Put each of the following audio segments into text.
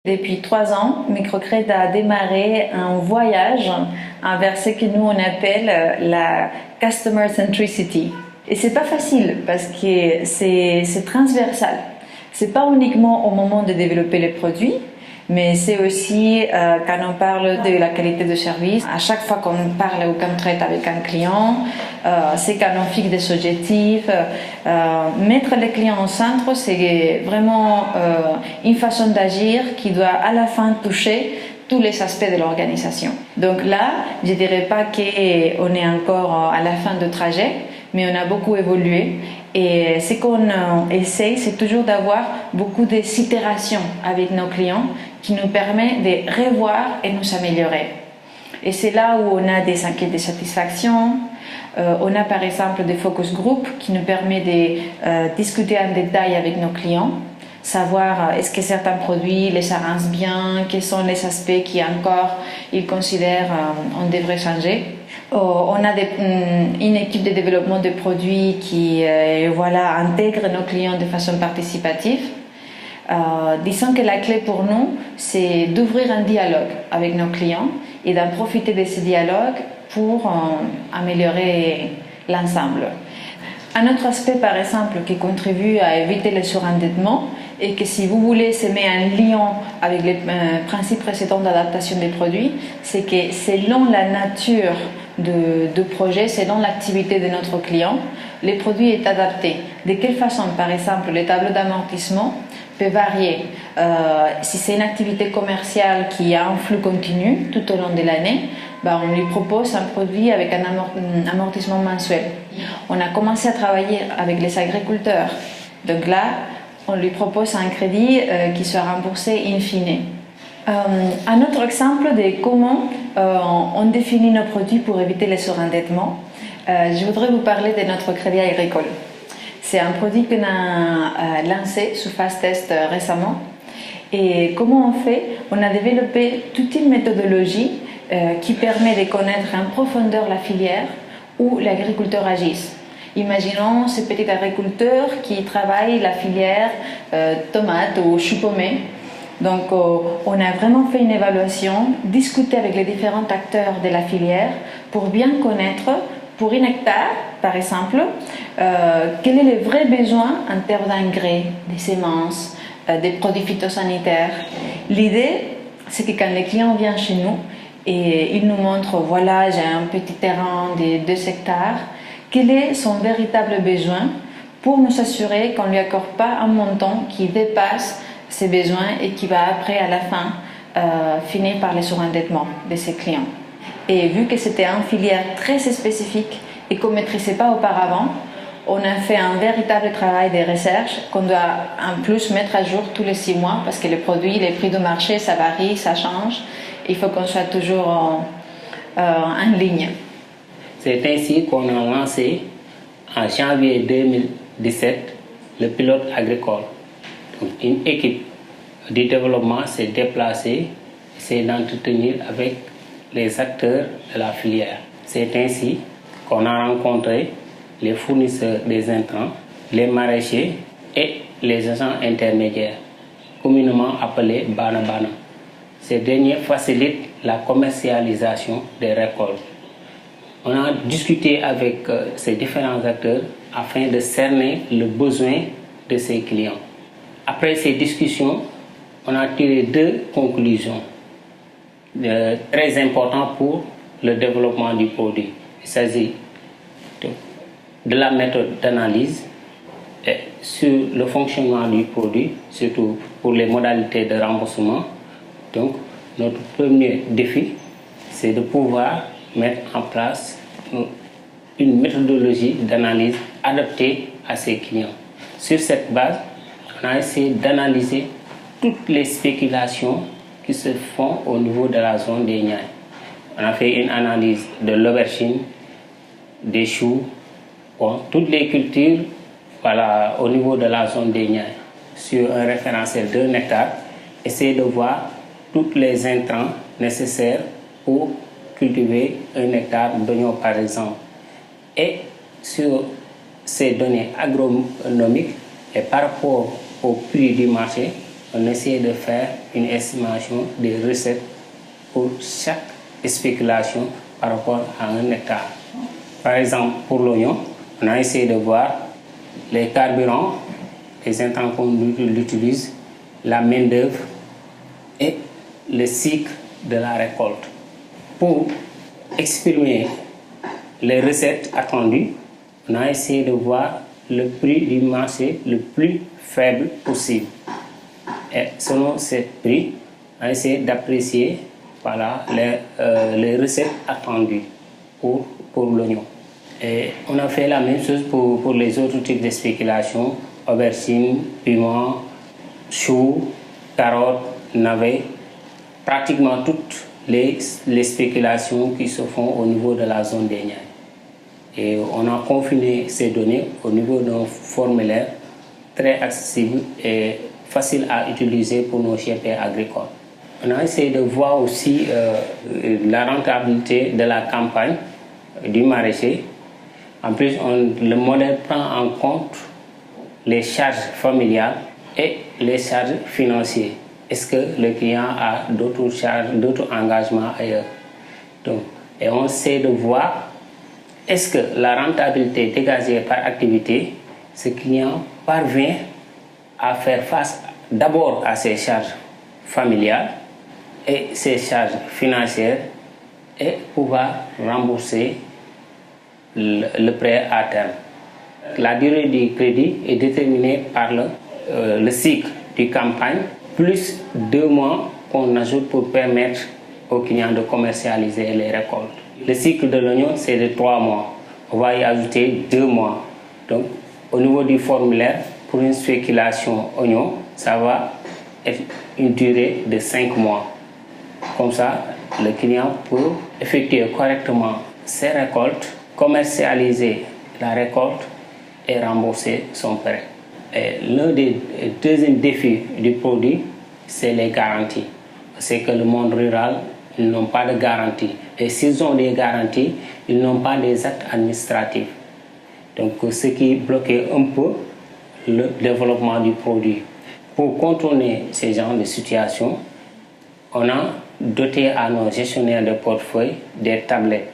Depuis 3 ans, Microcred a démarré un voyage vers ce que nous on appelle la Customer Centricity. Et c'est pas facile parce que c'est transversal. C'est pas uniquement au moment de développer les produits, mais c'est aussi quand on parle de la qualité de service. À chaque fois qu'on parle ou qu'on traite avec un client, c'est quand on fixe des objectifs. Mettre les clients au centre, c'est vraiment une façon d'agir qui doit à la fin toucher tous les aspects de l'organisation. Donc là, je dirais pas qu'on est encore à la fin du trajet, mais on a beaucoup évolué. Et ce qu'on essaye, c'est toujours d'avoir beaucoup d'itérations avec nos clients qui nous permet de revoir et nous améliorer. Et c'est là où on a des enquêtes de satisfaction. On a par exemple des focus group qui nous permet de discuter en détail avec nos clients, savoir est-ce que certains produits les arrangent bien, quels sont les aspects qui encore ils considèrent on devrait changer. On a une équipe de développement de produits qui intègre nos clients de façon participative. Disons que la clé pour nous, c'est d'ouvrir un dialogue avec nos clients et d'en profiter de ce dialogue pour améliorer l'ensemble. Un autre aspect, par exemple, qui contribue à éviter le surendettement et que si vous voulez se mettre en lien avec les principes précédents d'adaptation des produits, c'est que selon la nature de projet, selon l'activité de notre client, les produits est adapté. De quelle façon, par exemple, les tableaux d'amortissement peut varier. Si c'est une activité commerciale qui a un flux continu tout au long de l'année, on lui propose un produit avec un amortissement mensuel. On a commencé à travailler avec les agriculteurs. Donc là, on lui propose un crédit qui sera remboursé in fine. Un autre exemple de comment on définit nos produits pour éviter le surendettement, je voudrais vous parler de notre crédit agricole. C'est un produit qu'on a lancé sous phase test récemment. Et comment on fait? On a développé toute une méthodologie qui permet de connaître en profondeur la filière où l'agriculteur agisse. Imaginons ces petits agriculteurs qui travaillent la filière tomate ou chou pommé. Donc on a vraiment fait une évaluation, discuté avec les différents acteurs de la filière pour bien connaître pour un hectare, par exemple, quel est le vrai besoin en termes d'engrais, des semences, des produits phytosanitaires. L'idée, c'est que quand les clients viennent chez nous et ils nous montrent, voilà, j'ai un petit terrain de 2 hectares, quel est son véritable besoin pour nous assurer qu'on ne lui accorde pas un montant qui dépasse ses besoins et qui va après, à la fin, finir par le surendettement de ses clients. Et vu que c'était une filière très spécifique et qu'on ne maîtrisait pas auparavant, on a fait un véritable travail de recherche qu'on doit en plus mettre à jour tous les 6 mois parce que les produits, les prix de marché, ça varie, ça change. Il faut qu'on soit toujours en ligne. C'est ainsi qu'on a lancé en janvier 2017 le pilote agricole. Donc, une équipe de développement s'est déplacée, s'est d'entretenir avec les acteurs de la filière. C'est ainsi qu'on a rencontré les fournisseurs des intrants, les maraîchers et les agents intermédiaires, communément appelés Bana-Bana. Ces derniers facilitent la commercialisation des récoltes. On a discuté avec ces différents acteurs afin de cerner le besoin de ces clients. Après ces discussions, on a tiré 2 conclusions très importantes pour le développement du produit. Il s'agit de la méthode d'analyse sur le fonctionnement du produit, surtout pour les modalités de remboursement. Donc, notre premier défi, c'est de pouvoir mettre en place une méthodologie d'analyse adaptée à ces clients. Sur cette base, on a essayé d'analyser toutes les spéculations qui se font au niveau de la zone des Niayes. On a fait une analyse de l'aubergine, des choux, toutes les cultures au niveau de la zone des Niayes. Sur un référentiel d'1 hectare, essayer de voir tous les intrants nécessaires pour cultiver 1 hectare d'oignons par exemple. Et sur ces données agronomiques et par rapport au prix du marché, on essaie de faire une estimation des recettes pour chaque spéculation par rapport à un hectare. Par exemple, pour l'oignon, on a essayé de voir les carburants, les intrants qu'on utilise, la main-d'œuvre et le cycle de la récolte. Pour exprimer les recettes attendues, on a essayé de voir le prix du marché le plus faible possible. Et selon ce prix, on a essayé d'apprécier les recettes attendues pour l'oignon. Et on a fait la même chose pour les autres types de spéculations, aubergines, piments, choux, carottes, navets, pratiquement toutes les spéculations qui se font au niveau de la zone des Niayes. Et on a confiné ces données au niveau d'un formulaire très accessible et facile à utiliser pour nos chefs agricoles. On a essayé de voir aussi la rentabilité de la campagne du maraîcher. En plus, le modèle prend en compte les charges familiales et les charges financières. Est-ce que le client a d'autres charges, d'autres engagements ailleurs? Donc, et on essaie de voir est-ce que la rentabilité dégagée par activité, ce client parvient à faire face d'abord à ses charges familiales et ses charges financières et pouvoir rembourser le prêt à terme. La durée du crédit est déterminée par le cycle du campagne, plus 2 mois qu'on ajoute pour permettre aux clients de commercialiser les récoltes. Le cycle de l'oignon, c'est de 3 mois. On va y ajouter 2 mois. Donc, au niveau du formulaire, pour une spéculation oignon, ça va être une durée de 5 mois. Comme ça, le client peut effectuer correctement ses récoltes, commercialiser la récolte et rembourser son prêt. L'un des deuxièmes défis du produit, c'est les garanties. C'est que le monde rural, ils n'ont pas de garantie. Et s'ils ont des garanties, ils n'ont pas des actes administratifs. Donc, ce qui bloquait un peu le développement du produit. Pour contourner ces genres de situations, on a doté à nos gestionnaires de portefeuille des tablettes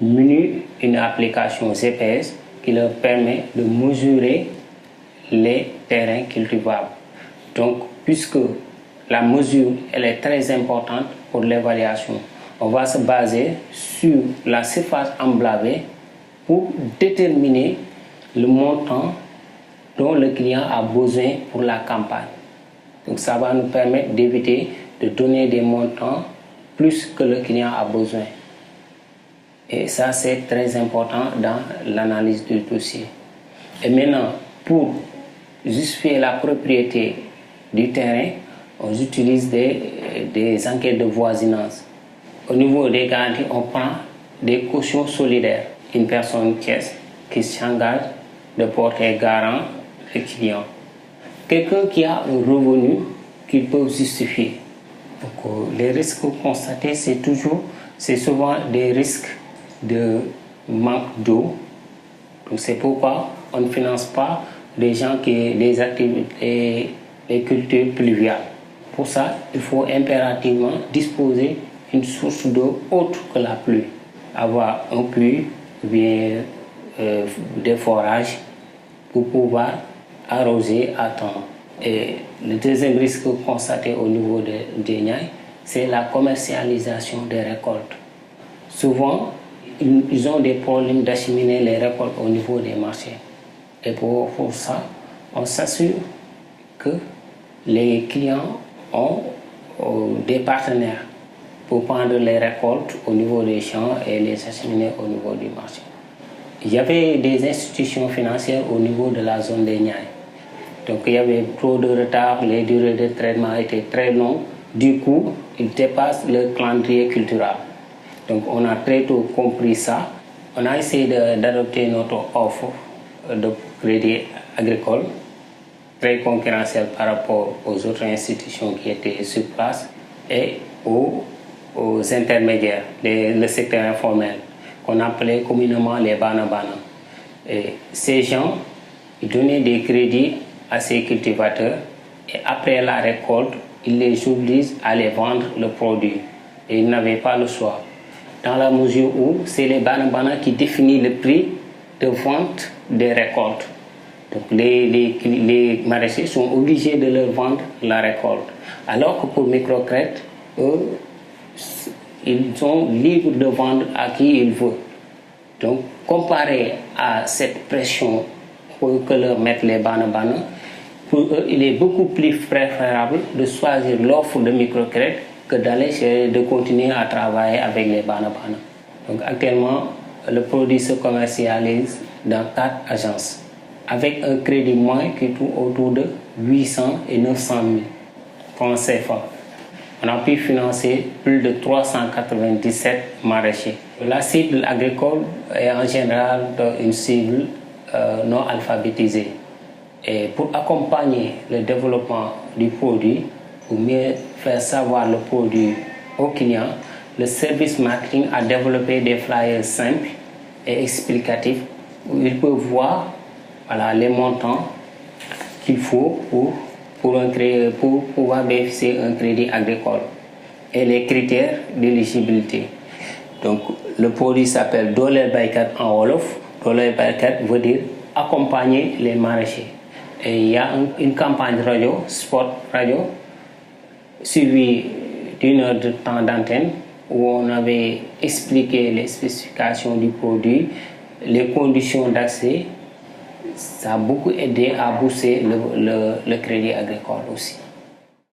munies d'une application GPS qui leur permet de mesurer les terrains cultivables. Donc, puisque la mesure elle est très importante pour l'évaluation, on va se baser sur la surface emblavée pour déterminer le montant dont le client a besoin pour la campagne. Donc, ça va nous permettre d'éviter de donner des montants plus que le client a besoin. Et ça, c'est très important dans l'analyse du dossier. Et maintenant, pour justifier la propriété du terrain, on utilise des enquêtes de voisinage. Au niveau des garanties, on prend des cautions solidaires. Une personne tierce qui s'engage de porter garant le client. Quelqu'un qui a un revenu qu'il peut justifier. Donc, les risques constatés, c'est souvent des risques de manque d'eau. Donc, c'est pourquoi on ne finance pas des gens qui ont des activités, des cultures pluviales. Pour ça, il faut impérativement disposer d'une source d'eau autre que la pluie. Avoir un puits ou bien des forages pour pouvoir arroser à temps. Et le deuxième risque constaté au niveau des Niayes, c'est la commercialisation des récoltes. Souvent, ils ont des problèmes d'acheminer les récoltes au niveau des marchés. Et pour ça, on s'assure que les clients ont des partenaires pour prendre les récoltes au niveau des champs et les acheminer au niveau du marché. Il y avait des institutions financières au niveau de la zone des Niayes. Donc il y avait trop de retard, les durées de traitement étaient très longues. Du coup, ils dépassent le calendrier culturel. Donc on a très tôt compris ça. On a essayé d'adopter notre offre de crédit agricole, très concurrentielle par rapport aux autres institutions qui étaient sur place et aux intermédiaires, le secteur informel, qu'on appelait communément les bana-bana. Et ces gens, ils donnaient des crédits à ces cultivateurs et après la récolte, ils les obligent à les vendre le produit. Et ils n'avaient pas le choix. Dans la mesure où c'est les Bana qui définissent le prix de vente des récoltes. Donc les maraîchers sont obligés de leur vendre la récolte. Alors que pour microcrédit, eux, ils sont libres de vendre à qui ils veulent. Donc, comparé à cette pression que leur mettent les Bana, pour eux, il est beaucoup plus préférable de choisir l'offre de microcrédit que de continuer à travailler avec les Bana. Donc, actuellement, le produit se commercialise dans 4 agences, avec un crédit moyen qui tourne autour de 800 et 900 000 francs CFA. On a pu financer plus de 397 maraîchers. La cible agricole est en général une cible non alphabétisée. Et pour accompagner le développement du produit, pour mieux faire savoir le produit aux clients, le service marketing a développé des flyers simples et explicatifs où ils peuvent voir les montants qu'il faut pour pouvoir bénéficier d'un crédit agricole et les critères d'éligibilité. Donc, le produit s'appelle Dolel Baykat en Wolof. Dolel Baykat veut dire accompagner les maraîchers. Et il y a une campagne radio, spot radio, suivie d'1 heure de temps d'antenne où on avait expliqué les spécifications du produit, les conditions d'accès. Ça a beaucoup aidé à booster le crédit agricole aussi.